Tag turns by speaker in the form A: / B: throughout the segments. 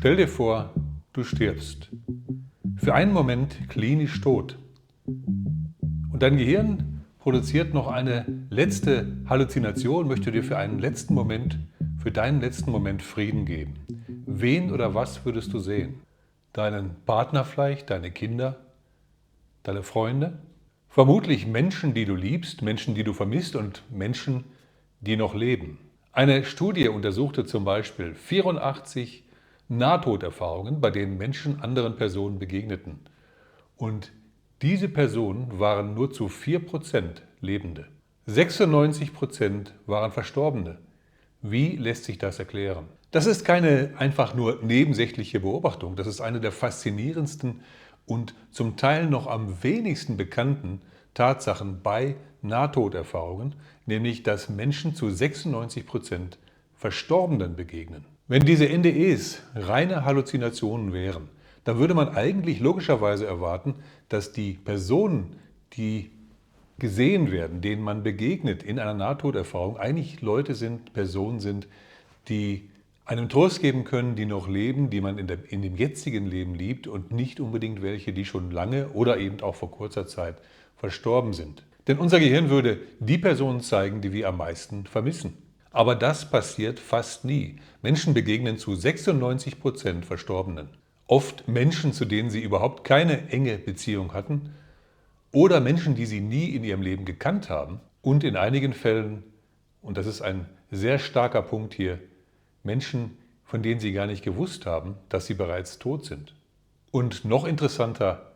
A: Stell dir vor, du stirbst. Für einen Moment klinisch tot. Und dein Gehirn produziert noch eine letzte Halluzination, möchte dir für einen letzten Moment, für deinen letzten Moment Frieden geben. Wen oder was würdest du sehen? Deinen Partner vielleicht, deine Kinder, deine Freunde? Vermutlich Menschen, die du liebst, Menschen, die du vermisst und Menschen, die noch leben. Eine Studie untersuchte zum Beispiel 84 Nahtoderfahrungen, bei denen Menschen anderen Personen begegneten. Und diese Personen waren nur zu 4% Lebende. 96% waren Verstorbene. Wie lässt sich das erklären? Das ist keine einfach nur nebensächliche Beobachtung. Das ist eine der faszinierendsten und zum Teil noch am wenigsten bekannten Tatsachen bei Nahtoderfahrungen, nämlich dass Menschen zu 96% Verstorbenen begegnen. Wenn diese NDEs reine Halluzinationen wären, dann würde man eigentlich logischerweise erwarten, dass die Personen, die gesehen werden, denen man begegnet in einer Nahtoderfahrung, eigentlich Leute sind, Personen sind, die einem Trost geben können, die noch leben, die man in dem jetzigen Leben liebt und nicht unbedingt welche, die schon lange oder eben auch vor kurzer Zeit verstorben sind. Denn unser Gehirn würde die Personen zeigen, die wir am meisten vermissen. Aber das passiert fast nie. Menschen begegnen zu 96% Verstorbenen. Oft Menschen, zu denen sie überhaupt keine enge Beziehung hatten oder Menschen, die sie nie in ihrem Leben gekannt haben. Und in einigen Fällen, und das ist ein sehr starker Punkt hier, Menschen, von denen sie gar nicht gewusst haben, dass sie bereits tot sind. Und noch interessanter,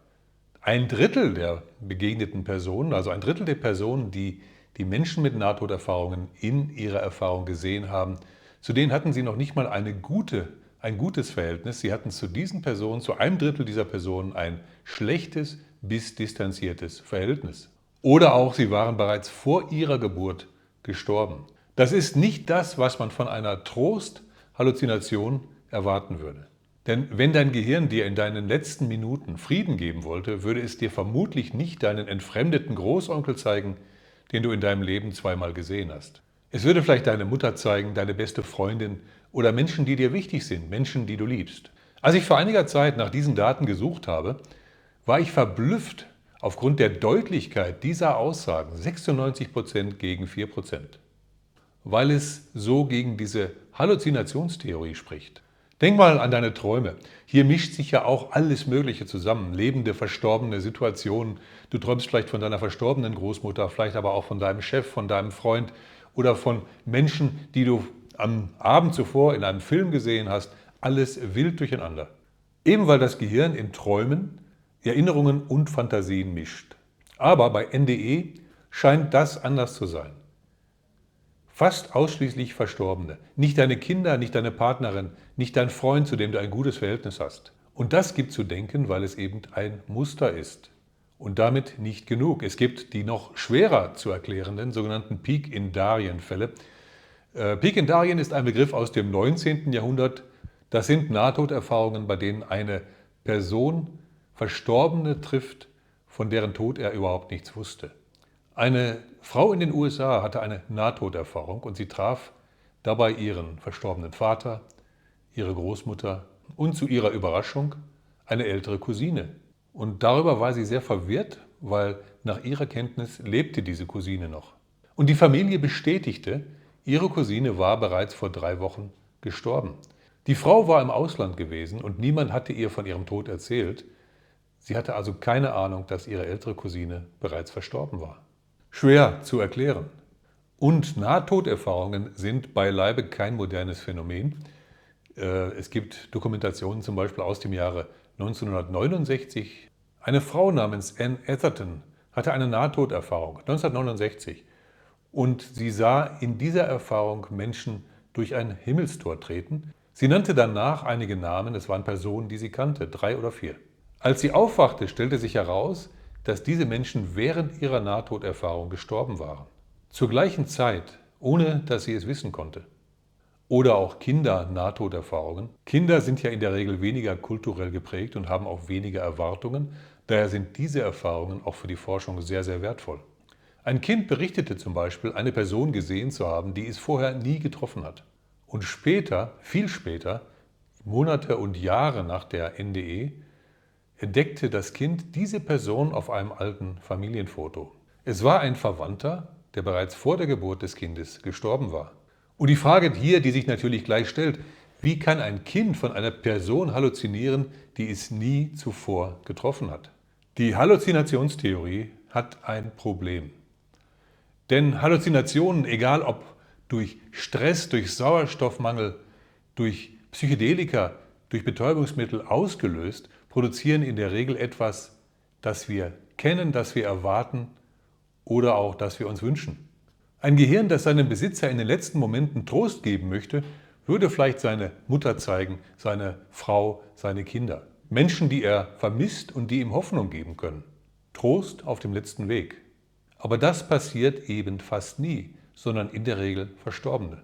A: ein Drittel der begegneten Personen, also ein Drittel der Personen, die die Menschen mit Nahtoderfahrungen in ihrer Erfahrung gesehen haben, zu denen hatten sie noch nicht mal ein gutes Verhältnis. Sie hatten zu diesen Personen, zu einem Drittel dieser Personen ein schlechtes bis distanziertes Verhältnis. Oder auch, sie waren bereits vor ihrer Geburt gestorben. Das ist nicht das, was man von einer Trost-Halluzination erwarten würde. Denn wenn dein Gehirn dir in deinen letzten Minuten Frieden geben wollte, würde es dir vermutlich nicht deinen entfremdeten Großonkel zeigen, den du in deinem Leben zweimal gesehen hast. Es würde vielleicht deine Mutter zeigen, deine beste Freundin oder Menschen, die dir wichtig sind, Menschen, die du liebst. Als ich vor einiger Zeit nach diesen Daten gesucht habe, war ich verblüfft aufgrund der Deutlichkeit dieser Aussagen, 96% gegen 4%, weil es so gegen diese Halluzinationstheorie spricht. Denk mal an deine Träume. Hier mischt sich ja auch alles Mögliche zusammen. Lebende, verstorbene Situationen. Du träumst vielleicht von deiner verstorbenen Großmutter, vielleicht aber auch von deinem Chef, von deinem Freund oder von Menschen, die du am Abend zuvor in einem Film gesehen hast. Alles wild durcheinander. Eben weil das Gehirn in Träumen Erinnerungen und Fantasien mischt. Aber bei NDE scheint das anders zu sein. Fast ausschließlich Verstorbene. Nicht deine Kinder, nicht deine Partnerin, nicht dein Freund, zu dem du ein gutes Verhältnis hast. Und das gibt zu denken, weil es eben ein Muster ist. Und damit nicht genug. Es gibt die noch schwerer zu erklärenden sogenannten Peak-in-Darien-Fälle. Peak-in-Darien ist ein Begriff aus dem 19. Jahrhundert. Das sind Nahtoderfahrungen, bei denen eine Person Verstorbene trifft, von deren Tod er überhaupt nichts wusste. Eine Frau in den USA hatte eine Nahtoderfahrung und sie traf dabei ihren verstorbenen Vater, ihre Großmutter und zu ihrer Überraschung eine ältere Cousine. Und darüber war sie sehr verwirrt, weil nach ihrer Kenntnis lebte diese Cousine noch. Und die Familie bestätigte, ihre Cousine war bereits vor 3 Wochen gestorben. Die Frau war im Ausland gewesen und niemand hatte ihr von ihrem Tod erzählt. Sie hatte also keine Ahnung, dass ihre ältere Cousine bereits verstorben war. Schwer zu erklären. Und Nahtoderfahrungen sind beileibe kein modernes Phänomen. Es gibt Dokumentationen zum Beispiel aus dem Jahre 1969. Eine Frau namens Anne Atherton hatte eine Nahtoderfahrung 1969 und sie sah in dieser Erfahrung Menschen durch ein Himmelstor treten. Sie nannte danach einige Namen, es waren Personen, die sie kannte, 3 oder 4. Als sie aufwachte, stellte sich heraus, dass diese Menschen während ihrer Nahtoderfahrung gestorben waren. Zur gleichen Zeit, ohne dass sie es wissen konnte. Oder auch Kinder-Nahtoderfahrungen. Kinder sind ja in der Regel weniger kulturell geprägt und haben auch weniger Erwartungen. Daher sind diese Erfahrungen auch für die Forschung sehr, sehr wertvoll. Ein Kind berichtete zum Beispiel, eine Person gesehen zu haben, die es vorher nie getroffen hat. Und später, viel später, Monate und Jahre nach der NDE entdeckte das Kind diese Person auf einem alten Familienfoto. Es war ein Verwandter, der bereits vor der Geburt des Kindes gestorben war. Und die Frage hier, die sich natürlich gleich stellt: Wie kann ein Kind von einer Person halluzinieren, die es nie zuvor getroffen hat? Die Halluzinationstheorie hat ein Problem. Denn Halluzinationen, egal ob durch Stress, durch Sauerstoffmangel, durch Psychedelika, durch Betäubungsmittel ausgelöst, produzieren in der Regel etwas, das wir kennen, das wir erwarten oder auch das wir uns wünschen. Ein Gehirn, das seinem Besitzer in den letzten Momenten Trost geben möchte, würde vielleicht seine Mutter zeigen, seine Frau, seine Kinder. Menschen, die er vermisst und die ihm Hoffnung geben können. Trost auf dem letzten Weg. Aber das passiert eben fast nie, sondern in der Regel Verstorbene.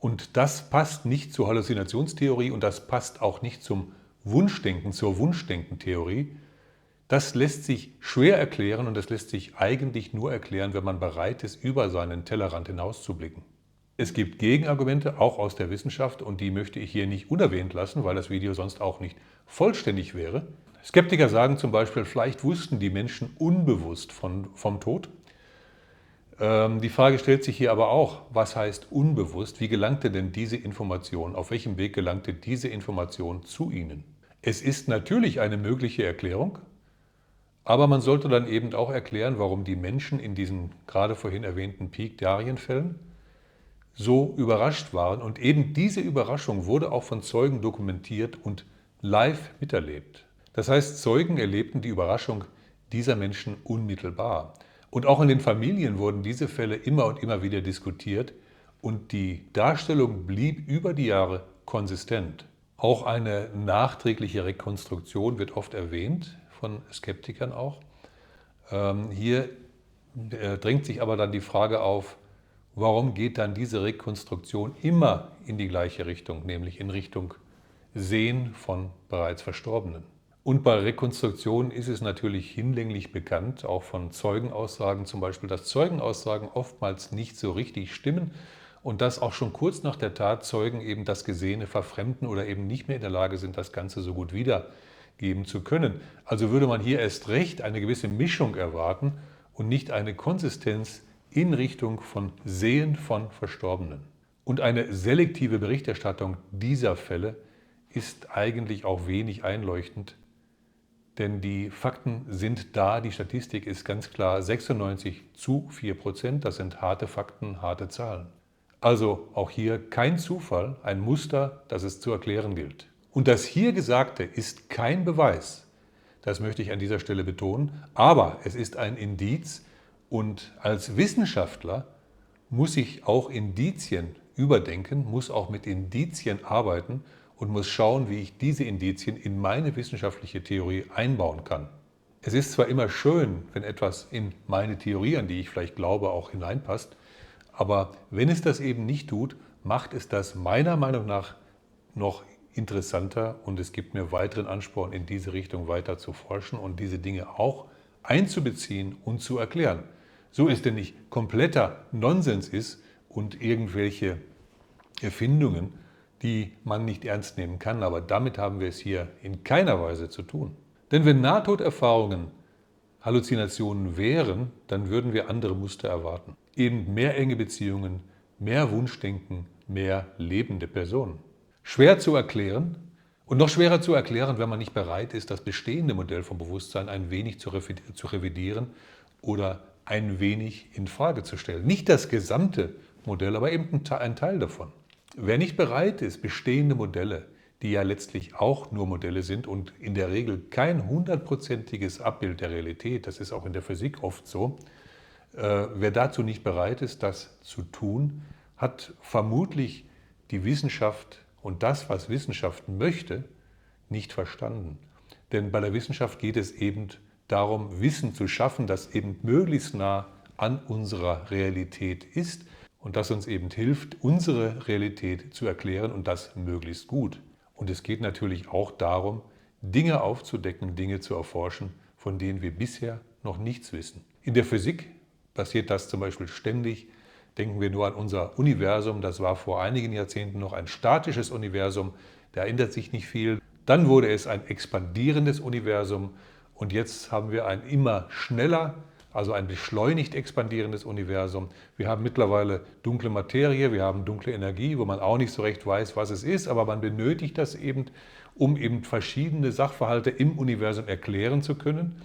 A: Und das passt nicht zur Halluzinationstheorie und das passt auch nicht zum Wunschdenken, zur Wunschdenkentheorie. Das lässt sich schwer erklären und das lässt sich eigentlich nur erklären, wenn man bereit ist, über seinen Tellerrand hinauszublicken. Es gibt Gegenargumente, auch aus der Wissenschaft, und die möchte ich hier nicht unerwähnt lassen, weil das Video sonst auch nicht vollständig wäre. Skeptiker sagen zum Beispiel, vielleicht wussten die Menschen unbewusst vom Tod. Die Frage stellt sich hier aber auch, was heißt unbewusst? Wie gelangte denn diese Information, auf welchem Weg gelangte diese Information zu Ihnen? Es ist natürlich eine mögliche Erklärung, aber man sollte dann eben auch erklären, warum die Menschen in diesen gerade vorhin erwähnten Pic-Darien-Fällen so überrascht waren. Und eben diese Überraschung wurde auch von Zeugen dokumentiert und live miterlebt. Das heißt, Zeugen erlebten die Überraschung dieser Menschen unmittelbar. Und auch in den Familien wurden diese Fälle immer und immer wieder diskutiert und die Darstellung blieb über die Jahre konsistent. Auch eine nachträgliche Rekonstruktion wird oft erwähnt, von Skeptikern auch. Hier drängt sich aber dann die Frage auf, warum geht dann diese Rekonstruktion immer in die gleiche Richtung, nämlich in Richtung Sehen von bereits Verstorbenen. Und bei Rekonstruktionen ist es natürlich hinlänglich bekannt, auch von Zeugenaussagen zum Beispiel, dass Zeugenaussagen oftmals nicht so richtig stimmen und dass auch schon kurz nach der Tat Zeugen eben das Gesehene verfremden oder eben nicht mehr in der Lage sind, das Ganze so gut wiedergeben zu können. Also würde man hier erst recht eine gewisse Mischung erwarten und nicht eine Konsistenz in Richtung von Sehen von Verstorbenen. Und eine selektive Berichterstattung dieser Fälle ist eigentlich auch wenig einleuchtend, denn die Fakten sind da, die Statistik ist ganz klar 96:4%, das sind harte Fakten, harte Zahlen. Also auch hier kein Zufall, ein Muster, das es zu erklären gilt. Und das hier Gesagte ist kein Beweis, das möchte ich an dieser Stelle betonen, aber es ist ein Indiz und als Wissenschaftler muss ich auch Indizien überdenken, muss auch mit Indizien arbeiten und muss schauen, wie ich diese Indizien in meine wissenschaftliche Theorie einbauen kann. Es ist zwar immer schön, wenn etwas in meine Theorie, an die ich vielleicht glaube, auch hineinpasst, aber wenn es das eben nicht tut, macht es das meiner Meinung nach noch interessanter und es gibt mir weiteren Ansporn, in diese Richtung weiter zu forschen und diese Dinge auch einzubeziehen und zu erklären. So es denn nicht kompletter Nonsens ist und irgendwelche Erfindungen, die man nicht ernst nehmen kann, aber damit haben wir es hier in keiner Weise zu tun. Denn wenn Nahtoderfahrungen Halluzinationen wären, dann würden wir andere Muster erwarten. Eben mehr enge Beziehungen, mehr Wunschdenken, mehr lebende Personen. Schwer zu erklären und noch schwerer zu erklären, wenn man nicht bereit ist, das bestehende Modell vom Bewusstsein ein wenig zu revidieren oder ein wenig in Frage zu stellen. Nicht das gesamte Modell, aber eben ein Teil davon. Wer nicht bereit ist, bestehende Modelle, die ja letztlich auch nur Modelle sind und in der Regel kein 100%iges Abbild der Realität, das ist auch in der Physik oft so, wer dazu nicht bereit ist, das zu tun, hat vermutlich die Wissenschaft und das, was Wissenschaft möchte, nicht verstanden. Denn bei der Wissenschaft geht es eben darum, Wissen zu schaffen, das eben möglichst nah an unserer Realität ist und das uns eben hilft, unsere Realität zu erklären und das möglichst gut. Und es geht natürlich auch darum, Dinge aufzudecken, Dinge zu erforschen, von denen wir bisher noch nichts wissen. In der Physik passiert das zum Beispiel ständig. Denken wir nur an unser Universum, das war vor einigen Jahrzehnten noch ein statisches Universum. da ändert sich nicht viel. Dann wurde es ein expandierendes Universum und jetzt haben wir ein immer schneller, also ein beschleunigt expandierendes Universum. Wir haben mittlerweile dunkle Materie, wir haben dunkle Energie, wo man auch nicht so recht weiß, was es ist, aber man benötigt das eben, um eben verschiedene Sachverhalte im Universum erklären zu können.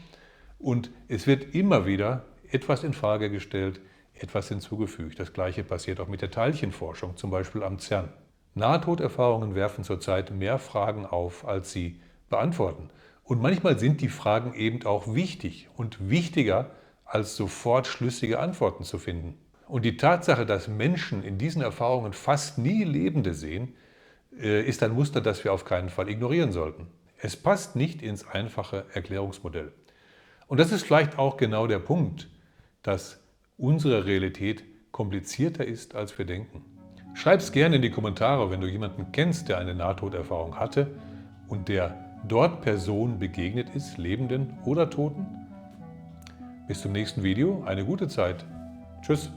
A: Und es wird immer wieder etwas in Frage gestellt, etwas hinzugefügt. Das Gleiche passiert auch mit der Teilchenforschung, zum Beispiel am CERN. Nahtoderfahrungen werfen zurzeit mehr Fragen auf, als sie beantworten. Und manchmal sind die Fragen eben auch wichtig und wichtiger, als sofort schlüssige Antworten zu finden. Und die Tatsache, dass Menschen in diesen Erfahrungen fast nie Lebende sehen, ist ein Muster, das wir auf keinen Fall ignorieren sollten. Es passt nicht ins einfache Erklärungsmodell. Und das ist vielleicht auch genau der Punkt, dass unsere Realität komplizierter ist, als wir denken. Schreib es gerne in die Kommentare, wenn du jemanden kennst, der eine Nahtoderfahrung hatte und der dort Personen begegnet ist, Lebenden oder Toten. Bis zum nächsten Video, eine gute Zeit. Tschüss.